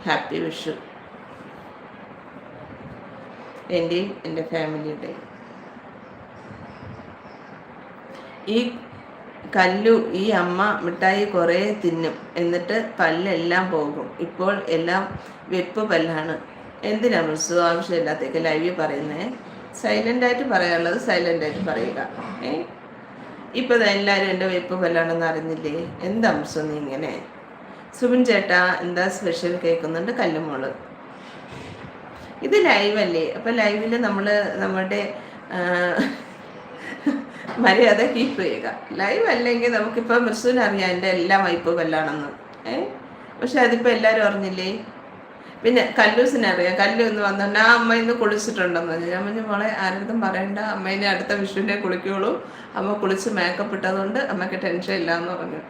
Happy Vishu എൻ്റെയും എൻ്റെ ഫാമിലിയുടെയും. ഈ കല്ലു ഈ അമ്മ മിഠായി കുറേ തിന്നും, എന്നിട്ട് പല്ലെല്ലാം പോകും. ഇപ്പോൾ എല്ലാം വെപ്പ് പല്ലാണ്. എന്തിനാ മിസ്സു ആവശ്യമില്ലാത്തേക്ക് ലൈവിൽ പറയുന്നേ? സൈലൻ്റായിട്ട് പറയാനുള്ളത് സൈലൻ്റായിട്ട് പറയുക. ഇപ്പോൾ എല്ലാവരും എൻ്റെ വെപ്പ് പല്ലാണെന്ന് അറിഞ്ഞില്ലേ? എന്താ മിസ്സു നീ ഇങ്ങനെ? സുബിൻ ചേട്ടാ എന്താ സ്പെഷ്യൽ കേൾക്കുന്നുണ്ട് കല്ലുമോള്. ഇത് ലൈവല്ലേ? അപ്പം ലൈവിൽ നമ്മൾ നമ്മുടെ മര്യാദ കീപ്പ് ചെയ്യുക. ലൈവ് അല്ലെങ്കിൽ നമുക്കിപ്പോൾ മിസ്സുവിനറിയാം എൻ്റെ എല്ലാം വൈപ്പ് പല്ലാണെന്ന്. പക്ഷെ അതിപ്പോൾ എല്ലാവരും അറിഞ്ഞില്ലേ? പിന്നെ കല്ലൂസിനറിയാം. കല്ലു എന്ന് വന്നിട്ട് ആ അമ്മ ഇന്ന് കുളിച്ചിട്ടുണ്ടെന്ന് പറഞ്ഞു. ഞാൻ പറഞ്ഞു മോളെ ആരുടെ പറയണ്ട, അമ്മേനെ അടുത്ത വിഷുവിനെ കുളിക്കുള്ളൂ, അമ്മ കുളിച്ച് മേക്കപ്പ് ഇട്ടതുകൊണ്ട് അമ്മയ്ക്ക് ടെൻഷൻ ഇല്ല എന്ന് പറഞ്ഞു.